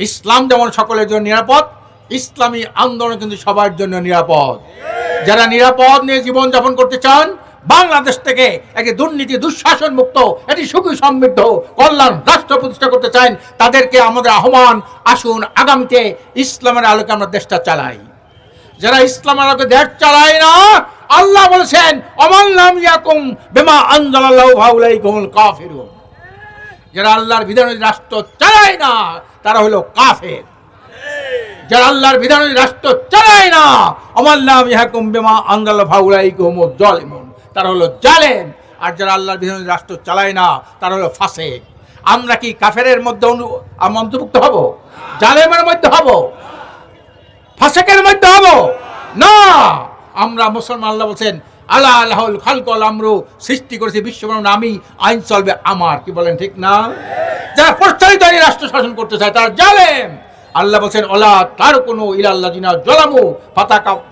ইসলাম যেমন সকলের জন্য নিরাপদ, ইসলামী আন্দোলন কিন্তু সবার জন্য নিরাপদ। যারা নিরাপদ নিয়ে জীবনযাপন করতে চান, বাংলাদেশ থেকে একটি দুর্নীতি দুঃশাসন মুক্ত একটি সুখী সমৃদ্ধ কল্যাণ রাষ্ট্র প্রতিষ্ঠা করতে চান, তাদেরকে আমাদের আহ্বান, আসুন আগামীতে ইসলামের আলোকে আমরা দেশটা চালাই। যারা ইসলামের আলোকে দেশ চালায় না, আল্লাহ বলেছেন অমান লাম ইয়াকুম বিমা আনজালাল্লাহু ফাউলাইকুমুল কাফিরুন। যারা আল্লাহর বিধানে রাষ্ট্র চালায় না তারা হলো কাফের। যারা আল্লাহর বিধানে রাষ্ট্র চালায় না, অমান লাম ইয়াকুম বিমা আনজালাল্লাহু ফাউলাইকুমুজ জালিমুন, তারা হলো জালেম। আর যারা আল্লাহর বিধানে রাষ্ট্র চালায় না তারা হলো ফাসিক। আমরা কি কাফেরের মধ্যে অন্তর্ভুক্ত হব? জালেমের মধ্যে হব? ফাসিকের মধ্যে হব না। আমরা মুসলমান, আল্লাহ বলছেন আল্লাহ আল্লাহুল খালকুল আমরু, সৃষ্টি করেছে বিশ্বব্রহ্মাণ্ড আমি, আইন চলবে আমার। কি বলেন ঠিক না? যারা প্রচলিত রাষ্ট্র শাসন করতে চায় তারা জালেম। আল্লাহ বলছেন ওলা তার কোনো ইলাল্লাযিনা জালামু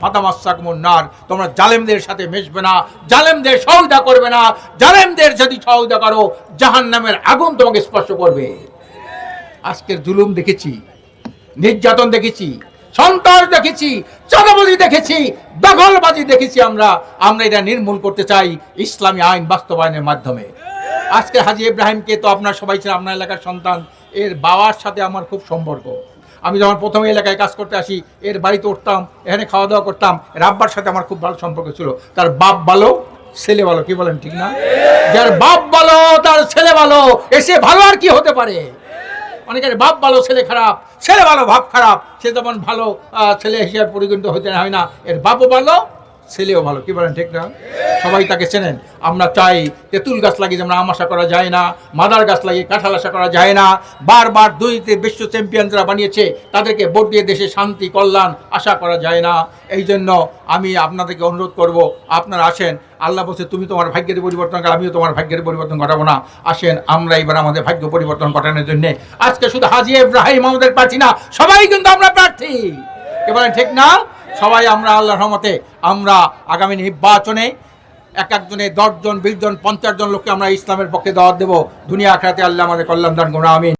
ফাতামাসসাকুমুন নার, তোমরা জালেমদের সাথে মিশবে না, জালেমদের সহযোগিতা করবে না। জালেমদের যদি সহযোগিতা করো জাহান্নামের আগুন তোমাকে স্পর্শ করবে। আজকের জুলুম দেখেছি, নির্যাতন দেখেছি, সন্ত্রাস দেখেছি, চাঁদাবাজি দেখেছি, দখলবাজি দেখেছি। আমরা এটা নির্মূল করতে চাই ইসলামী আইন বাস্তবায়নের মাধ্যমে। আজকে হাজী ইব্রাহিমকে তো আপনার সবাই ছিলেন, আপনার এলাকার সন্তান। এর বাবার সাথে আমার খুব সম্পর্ক। আমি যখন প্রথমে এলাকায় কাজ করতে আসি, এর বাড়িতে উঠতাম, এখানে খাওয়া দাওয়া করতাম। এর আব্বার সাথে আমার খুব ভালো সম্পর্ক ছিল। তার বাপ ভালো, ছেলে ভালো। কি বলেন ঠিক না? যার বাপ ভালো তার ছেলে ভালো, এসে ভালো আর কি হতে পারে? অনেকের বাপ ভালো ছেলে খারাপ, ছেলে ভালো বাপ খারাপ, সে যেমন ভালো ছেলে হিসেবে পরিগণিত হতে হয় না। এর বাপও ভালো, ছেলেও ভালো। কি বলেন ঠিক না? সবাই তাকে চেনেন। আমরা চাই তেঁতুল গাছ লাগিয়ে যেমন আম আশা করা যায় না, মাদার গাছ লাগিয়ে কাঁঠাল আশা করা যায় না। বারবার দুইতে বিশ্ব চ্যাম্পিয়ন যারা বানিয়েছে তাদেরকে ভোট দিয়ে দেশে শান্তি কল্যাণ আশা করা যায় না। এই জন্য আমি আপনাদেরকে অনুরোধ করব, আপনারা আসেন। আল্লাহ বলছে তুমি তোমার ভাগ্যের পরিবর্তন করো, আমিও তোমার ভাগ্যের পরিবর্তন ঘটাবো না। আসেন আমরা এবার আমাদের ভাগ্য পরিবর্তন ঘটানোর জন্য আজকে শুধু হাজী ইব্রাহিম আমাদের প্রার্থী না, সবাই কিন্তু আমরা প্রার্থী। কি বলেন ঠিক না? সবাই আমরা আল্লাহর রহমতে আমরা আগামী নির্বাচনে এক একজনে 10 জন 20 জন 50 জন লোককে আমরা ইসলামের পক্ষে দাওয়াত দেব। দুনিয়া আখিরাতে আল্লাহ আমাদের কল্যাণ দান করুন। আমিন।